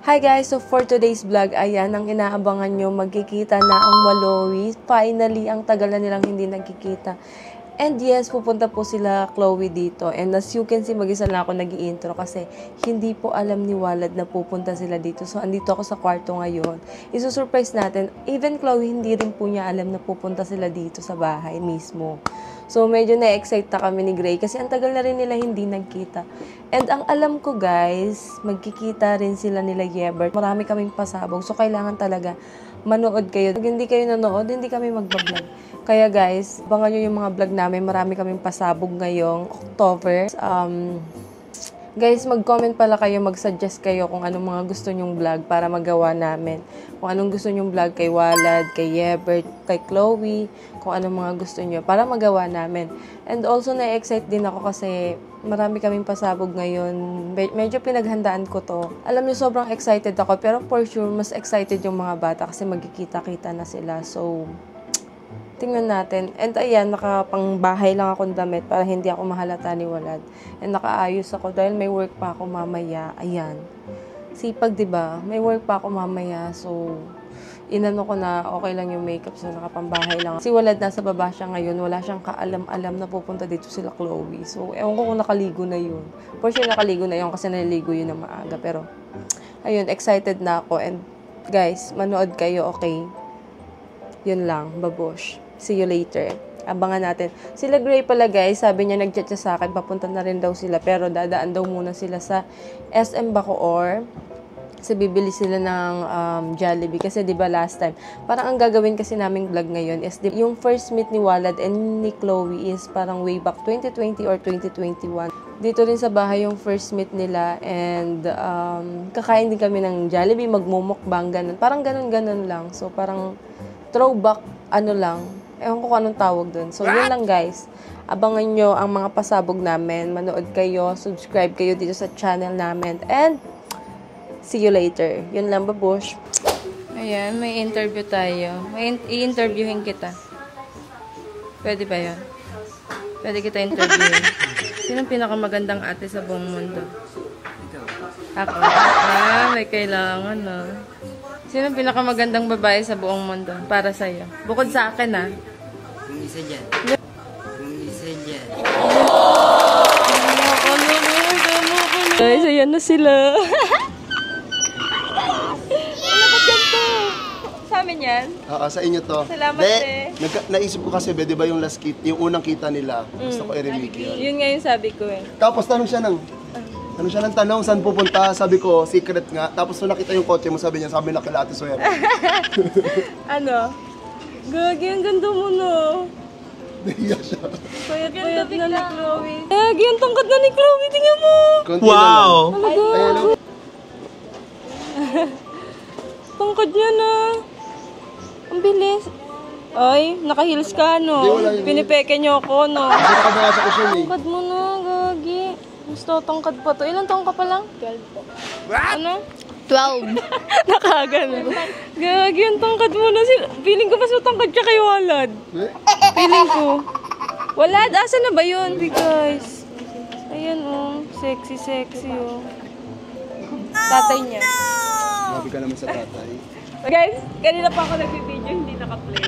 Hi guys! So for today's vlog, ayan, ang inaabangan nyo, magkikita na ang Walowi. Finally, ang tagal na nilang hindi nagkikita. And yes, pupunta po sila Chloe dito. And as you can see, mag-isa lang ako nag-i-intro kasi hindi po alam ni Walad na pupunta sila dito. So andito ako sa kwarto ngayon. Isusurprise natin. Even Chloe, hindi rin po niya alam na pupunta sila dito sa bahay mismo. So, medyo na-excite na kami ni Gray kasi ang tagal na rin nila hindi nagkita. And ang alam ko guys, magkikita rin sila nila Yebert. Marami kaming pasabog. So, kailangan talaga manood kayo. Pag hindi kayo nanood, hindi kami mag-vlog. Kaya guys, abangan nyo yung mga vlog namin. Marami kaming pasabog ngayong October. Guys, mag-comment pala kayo, mag-suggest kayo kung anong mga gusto nyong vlog para magawa namin. Kung anong gusto nyong vlog kay Walad, kay Yebert, kay Chloe, kung anong mga gusto nyo para magawa namin. And also, na-excite din ako kasi marami kaming pasabog ngayon. Medyo pinaghandaan ko to. Alam niyo, sobrang excited ako, pero for sure, mas excited yung mga bata kasi magkikita-kita na sila. So, tingnan natin. And ayan, nakapangbahay lang akong damit para hindi ako mahalata ni Walad. And nakaayos ako dahil may work pa ako mamaya. Ayan. Sipag, diba? May work pa ako mamaya. So, inano ko na okay lang yung makeup. So, nakapambahay lang. Si Walad nasa baba siya ngayon. Wala siyang kaalam-alam na pupunta dito sila Chloe. So, ewan ko kung nakaligo na yun. For sure, nakaligo na yun kasi naliligo yun na maaga. Pero, ayun, excited na ako. And, guys, manood kayo, okay? Yun lang. Babush. See you later. Abangan natin. Sila Gray pala guys, sabi niya nag-chat siya sa akin, papunta na rin daw sila, pero dadaan daw muna sila sa SM Bacoor. Kasi bibili sila ng Jollibee. Kasi diba last time, parang ang gagawin kasi naming vlog ngayon is yung first meet ni Walad and ni Chloe is parang way back 2020 or 2021. Dito rin sa bahay yung first meet nila and kakain din kami ng Jollibee, magmumukbang, ganun. Parang ganun-ganun lang. So parang throwback, ano lang. Ewan ko kung anong tawag dun. So, yun lang guys. Abangan nyo ang mga pasabog namin. Manood kayo. Subscribe kayo dito sa channel namin. And, see you later. Yun lang, babush. Ayan, may interview tayo. I-interviewin kita. Pwede ba yun? Pwede kita interviewin. Sinong pinakamagandang ate sa buong mundo? Ako. May kailangan, no? Sino ang pinakamagandang babae sa buong mundo para sa'yo? Bukod sa akin, ah. Kung isa dyan. Kung isa dyan. Guys, ayan na sila. Ano ba ganito? Sa amin yan? Oo, sa inyo to. Salamat, eh. Naisip ko kasi, di ba yung last yung unang kita nila, gusto ko i-remake yun. Yun nga yung sabi ko, eh. Tapos tanong siya ng tanong, saan pupunta? Sabi ko, secret nga. Tapos nung nakita yung kotse mo, sabi niya, sabi na kila Ate Suero. Ano? Gagi, ang ganda mo, no? Nahiya siya. Payat-payat na ni Chloe. Gagi, ang tangkad na ni Chloe. Tingnan mo. Wow! Talaga. Tangkad niya na. Ang bilis. Ay, naka-heels ka, no? Pinipeke niyo ako, no? Kasi nakabanga sa kusyon, eh. Tangkad mo na, Gagi. Mas tangkad pa to. Ilan taong ka pa lang? 12 po. Ano? 12. Nakagano. Gagi, ang tangkad mo na. Feeling ko mas matangkad siya kay Walad. Feeling ko. Walad, asa na ba yun? Hey guys. Ayan oh. Sexy, sexy oh. Tatay niya. Sabi ka naman sa tatay. Guys, kanina pa ako nag-video, hindi naka-play.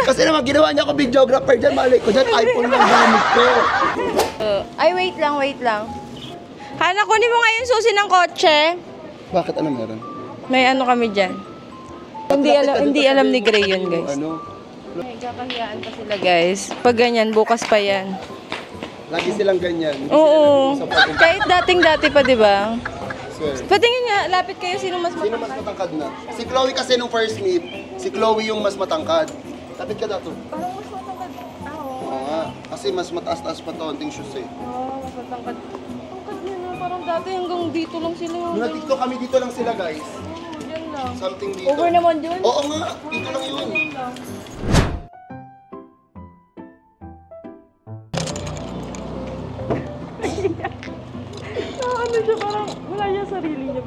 Kasi naman ginawa niya ako videographer dyan. Mali ko dyan, iPhone lang gamit ko. Ay, wait lang. Hana, kunin mo nga yung susi ng kotse. Bakit? Ano meron? May ano kami dyan. Hindi alam ni Gray yun, guys. Ano? May kakahiyaan pa sila, guys. Pag ganyan, bukas pa yan. Lagi silang ganyan. Oo. Kahit dating-dati pa, di ba? Swear. Patingin nga, lapit kayo, sino mas Sino mas matangkad na? Si Chloe kasi nung first meet, si Chloe yung mas matangkad. Lapit ka dato. Parang mas matangkad. Oo nga. Kasi mas mataas-taas pa to, anting shoes eh. Oo, mas matangkad. Tangkad niya na, parang dati hanggang dito lang sila. Nung nag-tiktok kami, dito lang sila guys. Diyan lang. Something dito. Over naman yun? Oo nga, dito lang yun. Ano siya, parang wala niya sarili niya.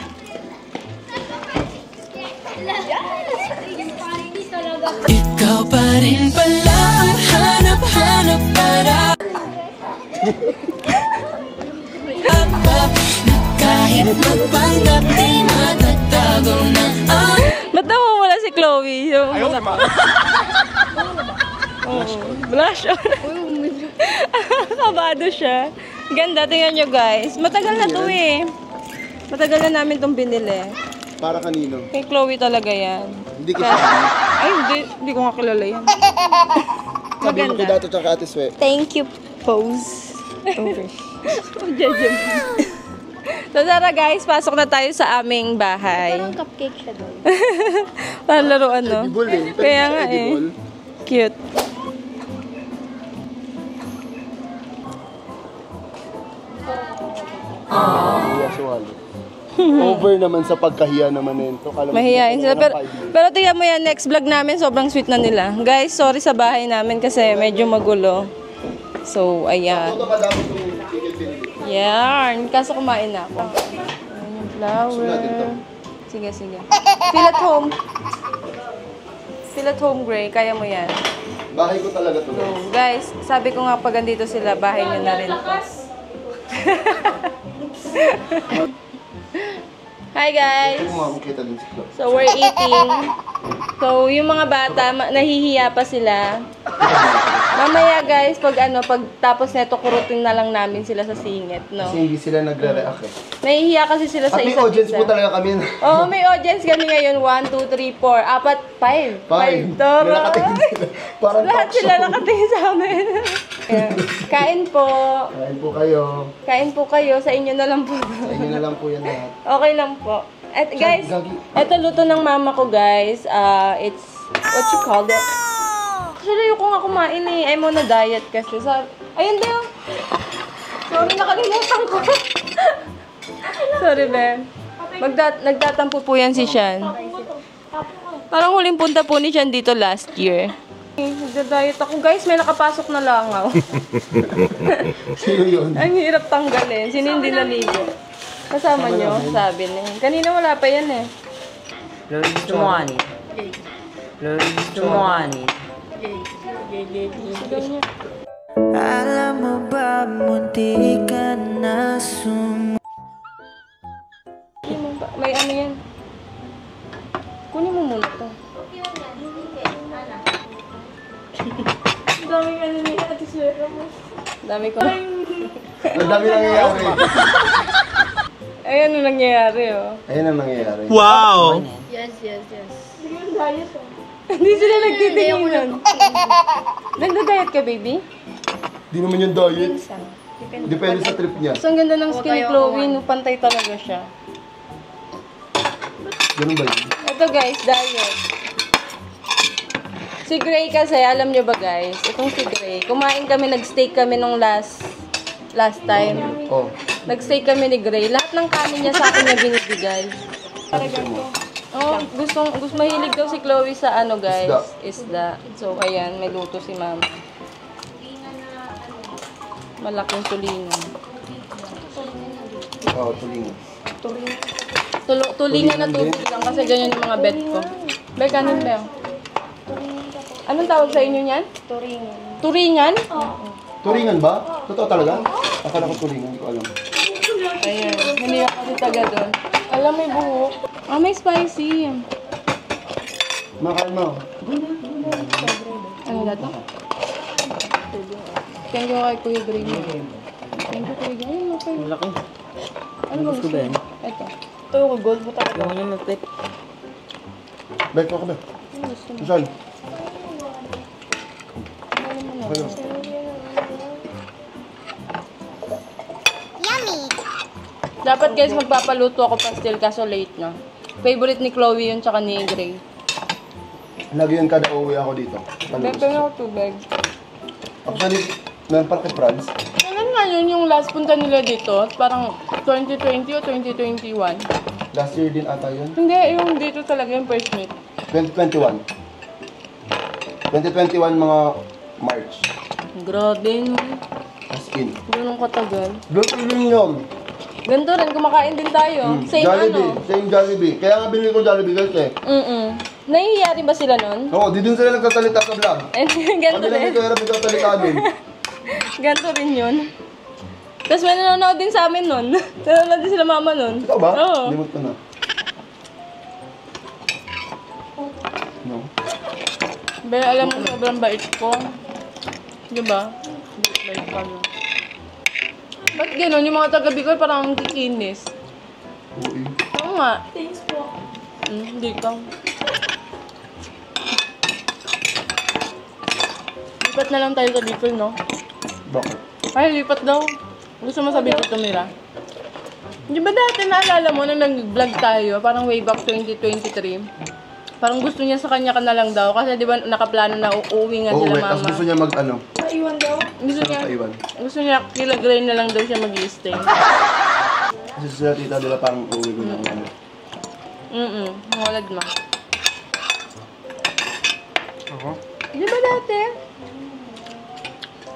Ikaw pa rin pala ang hanap-hanap para na kahit magpanggap di matatapos. Ba't namumula si Chloe? Ayaw naman. Blush on. Kabado siya. Ganda, tingnan nyo guys. Matagal na to eh. Matagal na namin itong binili. Para kanino? Kay Chloe talaga yan. Hindi ko siya. Ay, hindi ko nga kilala yan. Sabi mo kay Dato tsaka Ate Swe. Thank you, pose. Over. So, tara guys, pasok na tayo sa aming bahay. Parang cupcake siya doon. Parang laruan, no? Edible eh. Pero Kaya hindi nga siya eh. edible. Cute. Iya, suwalo. Over naman sa pagkahiya naman nito. Mahihain sila. Pero tingnan mo yan, next vlog namin, sobrang sweet na nila. Guys, sorry sa bahay namin kasi medyo magulo. So, ayan. Ito madami itong ticket pinili. Yan. Kaso kumain na ako. Ayan yung flower. natin to. Sige, sige. Feel at home. Feel at home, Gray. Kaya mo yan. Bahay ko talaga to. So, guys, sabi ko nga pag andito sila, bahay nyo na rin to. Hi guys! Kung makikita din si Flo. So, we're eating. So, yung mga bata, nahihiya pa sila. Mamaya guys, pag tapos neto, kurutin na lang namin sila sa singit, no? Kasi hindi sila nagre-react eh. Nahihiya kasi sila sa At may isa't audience isa. po talaga kami. Oo, may audience kami ngayon. 1, 2, 3, 4, 4, 5. 5. Toro. Nakatingin sila. Parang Lahat talk sila show. nakatingin sa amin. Ayan. Kain po. Kain po kayo. Kain po kayo. Sa inyo na lang po. Sa inyo na lang po yan lahat. Okay lang po. At guys, eto luto ng mama ko guys. It's, what you call it? Actually, ayoko nga kumain eh. I'm on a diet kasi. Ayun daw. Sorry, nakalimutan ko. Sorry, Ben. Nagtatampo po yan si Shan. Parang huling punta po ni Shan dito last year. Nagda-diet ako. Guys, may nakapasok na langaw. Sino yun? Ang hirap tanggalin. Sino hindi naligo? Kasama nyo? Sabi na yun. Kanina wala pa yan eh. Lord, gusto mo ani? Lord, gusto mo ani? Sigaw niya. Alam mo ba, munti ka na May ano yan. Kunin mo muna to. Daming ano ni Ate Sierra mo. Dami ko. Ang dami nangyayari. Ayan ang nangyayari oh. Ayun ang nangyayari. Wow! Yes, yes, yes. Hindi sila nagtitinginan. Nagda-diet ka, baby? Di naman yung diet. Depende sa trip niya. So, ang ganda ng skin ni Chloe, no, pantay talaga siya. Ganun ba yun? Ito guys, diet. Si Gray kasi, alam nyo ba guys? Itong si Gray, kumain kami, nag-steak kami nung last time. Oh. Nag-steak kami ni Gray. Lahat ng kanin niya sa akin niya binibigay. Oh, gusto mahilig daw si Chloe sa ano guys, isda. So ayan, may luto si Mama. Malaking tulino. Oh, tulingo. Tulingan na tubig lang kasi ganyan yung mga bet ko. Bay, kanin ba? Anong tawag sa inyo niyan? Turingan. Turingan? Turingan ba? Totoo talaga? Akala ko tulingan, hindi ko alam. Ayan, hindi ako kasi taga doon. Alam, may buhok. Ah, may spicy. Makain mo. Ano na to? Thank you kay Kuya Gray. Thank you Kuya Gray. Okay. Malaki. Ano ba gusto mo? Ito. Ito, gold mo talaga. Yung ano natin? Bek ko ka ba? Ano gusto mo? Saan? Ano mo na? Ano? Dapat guys, magpapaluto ako pastel kaso late na. Favorite ni Chloe yun tsaka ni Gray. Lagi yun kada uwi ako dito. Bebe na ako tubig. Actually, meron pa kay Franz. Kailan nga yun yung last punta nila dito? Parang 2020 o 2021? Last year din ata yun. Hindi, yung dito talaga yung first meet. 2021. 2021 mga March. Grabe, no? As in. Ganun katagal. Luto yun yun. Ganito rin, kumakain din tayo. Same Jollibee. ano. Same Jollibee. Kaya nga binili ko Jollibee kasi. Nahihiya rin ba sila nun? Oo, di din sila nagtatalita sa vlog. Ganito Kami lang rin. ito yung nagtatalita din. Ganito rin yun. Tapos may nanonood din sa amin nun. Nanonood din sila mama nun. Ikaw ba? Oo. Limot ko na. Pero alam mo, sobrang bait ko. Diba? Bait ka na. Ba't gano'n? Yung mga taga Bicol parang ang kikinis. Uy. Oo nga. Thanks po. Hindi ka. Lipat na lang tayo sa Bicol, no? Bakit? Ay, lipat daw. Gusto mo sa Bicol tumira? Di ba dati naalala mo nung nag-vlog tayo, parang way back 2023? Parang gusto niya sa kanya ka na lang daw. Kasi di ba nakaplano na uuwi nga Oo, sila tapos mama. gusto niya mag ano? Maiwan daw? Gusto niya kila Gray na lang daw siya mag-i-stay. Kasi sila tita nila parang uwi ko ng ano. Walad ma. Ako? Di ba dati?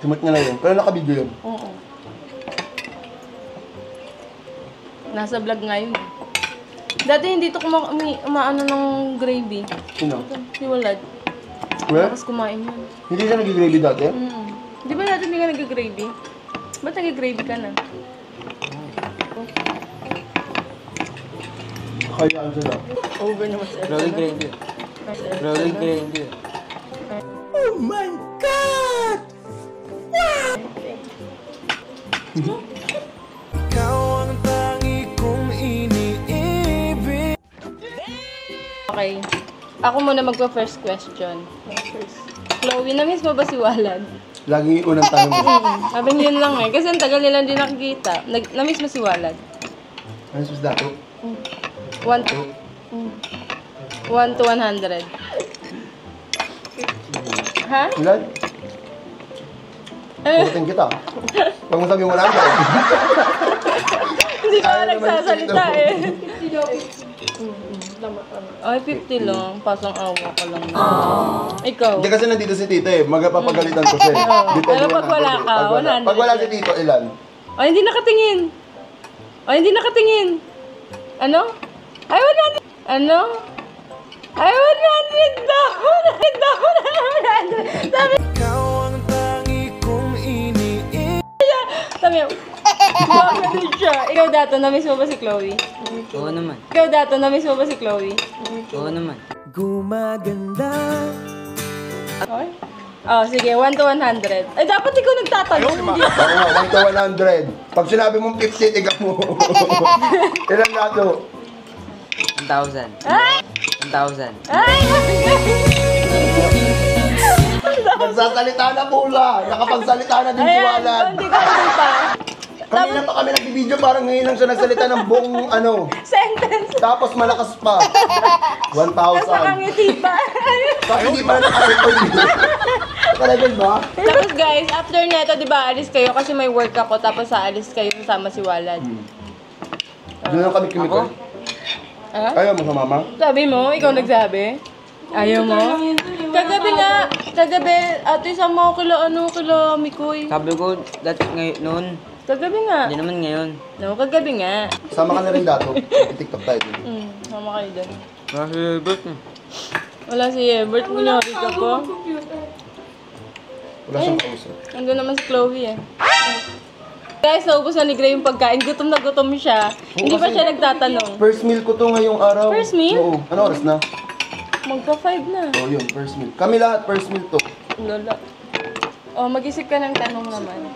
Timot niya na yun. Pero nakabidyo yun. Oo. Nasa vlog nga yun. Dati hindi ito umaano ng gravy. Sino? Si Walad. Well, Tapos kumain yun. hindi siya nag-gravy dati? Di ba dati hindi ka nag-gravy? Ba't nag-gravy ka na? Kayaan sila. Over naman sa Rolling gravy. Rolling gravy. Ikaw ang tangi kong iniibig. Okay. Ako muna magpa-first question. Chloe, na-miss mo ba si Walad? Laging yung unang tanong mo. Sabi niyo yun lang eh. Kasi ang tagal nila hindi nakikita. Na-miss mo si Walad? Ano sus dato? 1 to 100. Ha? Ilan? Putin kita. Pag mo sabi mo lang yan. Hindi ka Ayaw naman nagsasalita dito. eh. Ay, 50 lang. Pasang awa ka lang. Ikaw? Hindi kasi nandito si tita eh. Magpapagalitan ko siya eh. Depende Pero pag wala ka, 100. Pag wala si tito, ilan? Ay, hindi nakatingin. Ay, hindi nakatingin. Ano? Ay, 100. Ano? Ay, 100 daw. 100 daw. 100. Sabi Ikaw ang tangi kong iniibig. Sabi niya, bakit siya? Ikaw dato, na-miss mo ba si Chloe? Oo naman. Ikaw dato, na-miss mo ba si Chloe? Oo naman. Gumaganda. Okay. Oh, sige, 1 to 100. Ay, dapat ikaw nagtatanong. Hindi. Oo nga, 1 to 100. Pag sinabi mong 50, tiga mo. Ilan dato? 1,000. Ay! 1,000. Ay! Nagsasalita na pula. Nakapagsalita na din si Ayan, Walad. hindi ka hindi pa. Kanina pa kami nag-video, parang ngayon lang siya nagsalita ng buong ano. Sentence. Tapos malakas pa. 1,000. Tapos nakangiti pa. Bakit hindi pa naka-record yun? Talagang ba? Tapos guys, after neto, di ba, alis kayo kasi may work ako, tapos aalis kayo kasama si Walad. Doon lang kami kumikol. Ha? Ayaw mo sa mama? Sabi mo, ikaw nagsabi? Ayaw mo? Kagabi nga, kagabi, ate, sama ko kila Mikoy. Sabi ko, dati ngayon noon. Kagabi nga. Hindi naman ngayon. No, kagabi nga. Sama ka na rin dato. I-tiktok tayo din. Sama kayo doon. Wala si Bert eh. Wala si Ebert, kunyari ka po. Wala siyang kausap. Nandun naman si Chloe eh. Guys, naubos na ni Gray yung pagkain. Gutom na gutom siya. Hindi pa siya nagtatanong. First meal ko to ngayong araw. First meal? Oo. Ano oras na? Magpa-5 na. Oo, yun. First meal. Kami lahat, first meal to. Lola. Oh, mag-isip ka ng tanong naman.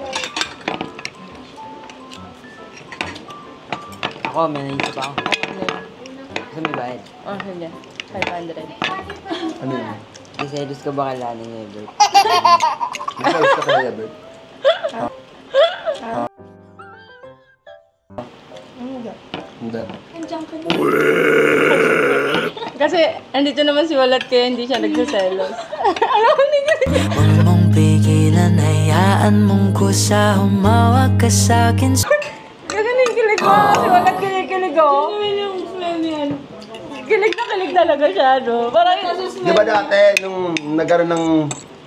Ako, may naisip ako. Ano yun? Kasi may bayad. Oh, sige. 500. Ano yun? Deselos ka ba kalanin ni Bert? Masalis ka kaya, Bert? Hindi. Kasi, andito naman si Walat kaya hindi siya nagsaselos. Alam mo, hindi ka Huwag mong pigilan, hayaan mong kusa, humawag ka sa'kin. Gagaling kilig mo. Si Walat kilig oh. Kilig na kilig talaga siya, no? Parang Di ba dati, nung nagkaroon ng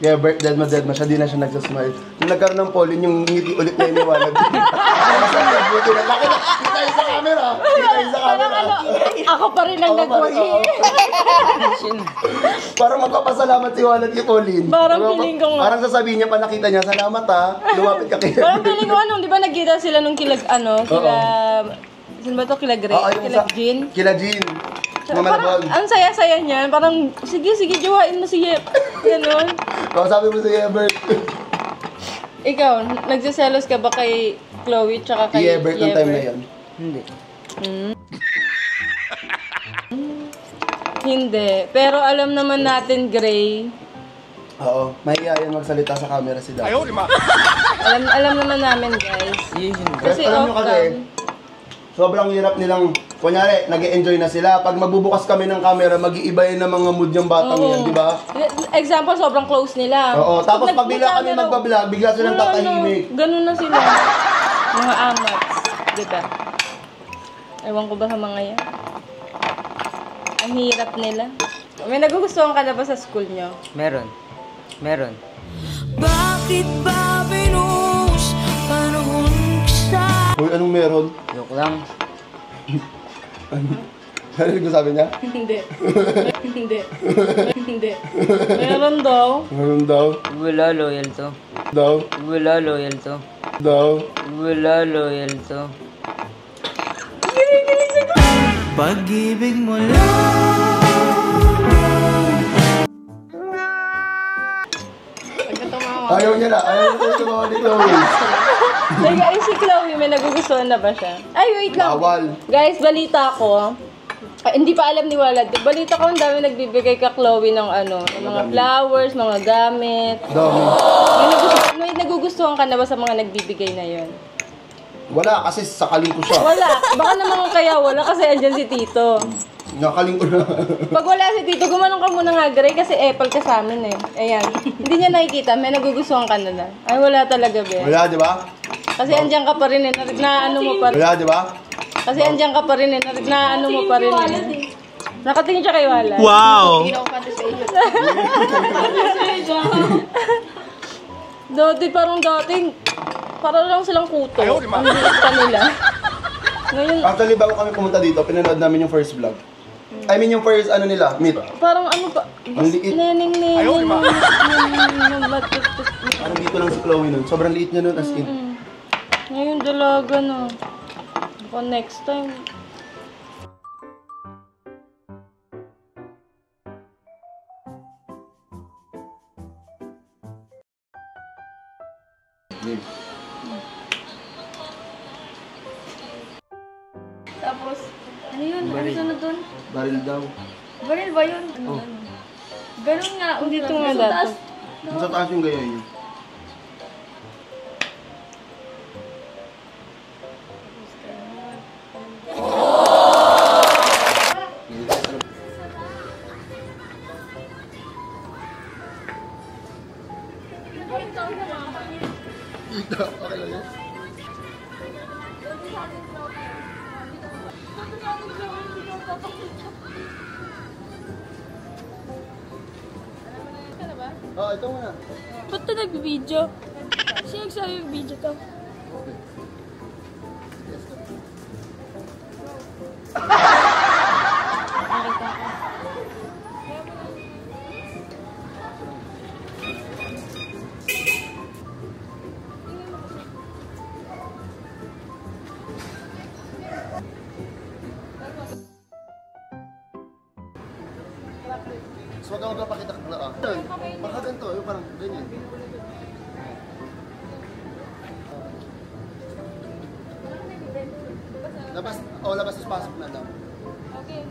dead ma siya, di na siya nagsasmile. Nung nagkaroon ng pollen, yung ngiti ulit na iniwalag. Buti na, bakit kita yung sa camera? Kita yung sa camera. ako pa rin ang Ako pa rin, oo. nag-worry. Parang magpapasalamat si Walad kay Pauline. Parang feeling ko nga. Parang sasabihin niya pa nakita niya, salamat ha, lumapit ka kay Parang feeling ko di ba nagkita sila nung kilag, sino ba to? Kila Gray? Kila Jean? Kila Jean. Parang, ang saya-saya niyan. Parang, sige, jowain mo si Yep. Ganun. Sabi mo si Ebert. Ikaw, nagsiselos ka ba kay Chloe tsaka Si kay Ebert ng time na yan. Hindi. Hindi. Pero alam naman natin, Gray. Oo, mahihayin magsalita sa camera si Dad. Alam naman namin, guys. Kasi alam nyo off kasi, cam. sobrang hirap nilang, kunyari, nag-e-enjoy na sila. Pag magbubukas kami ng camera, mag-iiba yun ng mga mood yung batang yan, di ba? Example, sobrang close nila. Oo, tapos pag bigla kami nag-camera, magbablog, bigla silang wala, tatahimik. no. Ganun na sila. Mga amats. Diba? Ewan ko ba sa mga yan? Ang hirap nila. May nagugustuhan ka na ba sa school nyo? Meron. Bakit ba binuhos panahon sa Uy, anong meron? Joke lang. Narinig mo sabi niya? Hindi. Hindi. Meron daw. Meron daw. Wala loyal to. Daw. Wala loyal to. Daw. Wala loyal to. pag-ibig mo lang? Ayaw niya na. Ayaw niya na tumawa ni Chloe. Teka, si Chloe, may nagugustuhan na ba siya? Ay, wait lang. Bawal. Guys, balita ko. Hindi pa alam ni Walad. Balita ko ang dami nagbibigay ka Chloe ng ano, ng mga flowers, mga gamit. Dami. May nagugustuhan ka na ba sa mga nagbibigay na yon? Wala, kasi sakaling ko siya. Wala. Baka naman kaya wala kasi andyan si Tito. Nakaling ko na. Pag wala si Tito, gumanong ka muna nga, Gray, kasi apple ka sa amin eh. Ayan. Hindi niya nakikita, may nagugustuhan ka na. Ay, wala talaga, be. Wala, di ba? Kasi andyan ka pa rin eh. Na ano mo pa rin. Wala, di ba? Kasi andyan ka pa rin eh. Na ano mo pa rin eh. Nakatingin siya kay Wala. Wow! Hindi ako pati sa iyo. Dati parang dating, parang lang silang kuto. Ang liit pa nila. Ngayon, Actually, bago kami pumunta dito, pinanood namin yung first vlog. I mean, yung first ano nila, meet. parang ano pa, Ang liit. neneng. Parang dito lang si Chloe nun. Sobrang liit niya nun as in. Ngayon dalaga na. Baka next time. Tapos, ano yun? Ano sunod dun? Baril daw. Baril ba yun? Ganun nga. Dito nga dapat. Sa taas yung gaya niyo. Okay lang yan. Ito muna. Ba't ito nag-video? Sino nagsabi yung video to? So, wag ka magpapakita ka na. Baka ganito, yung parang ganyan. Labas, labas is pasok na daw. Okay.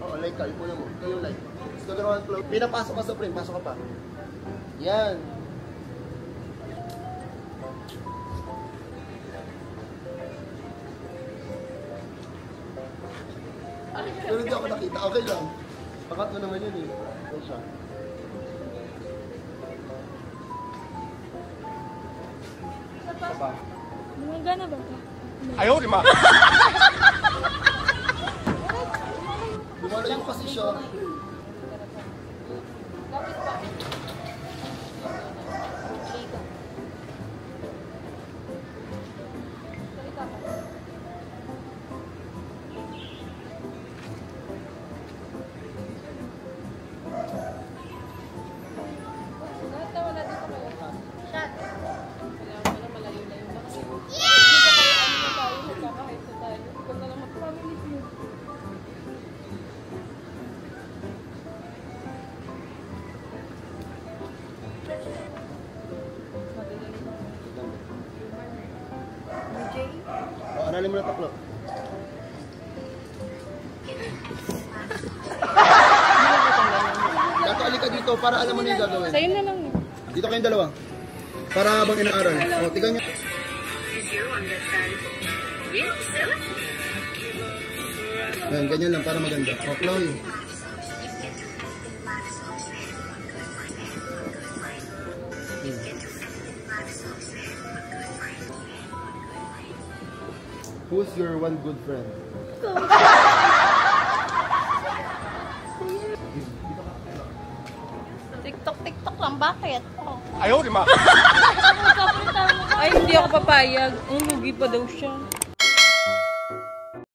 Oo, like ka, ipunan mo. Ikaw yung like. Gusto ka naman flow. Pinapasok ka sa frame, pasok ka pa. Yan. Pero hindi ako nakita. Okay lang. Pangatlo naman yun eh. Ito siya. Pa. Gumagana ba ito? Lumalayo kasi siya. Tanggalin mo na taklo. Dato, alika dito para alam mo na yung gagawin. Sa'yo na lang. Dito kayong dalawa. Para habang inaaral. O, tignan nyo. Ayan, ganyan lang para maganda. O, Chloe. Who's your one good friend? TikTok lang. Bakit? Oh. Ay, hindi ako papayag. Ang lugi pa daw siya.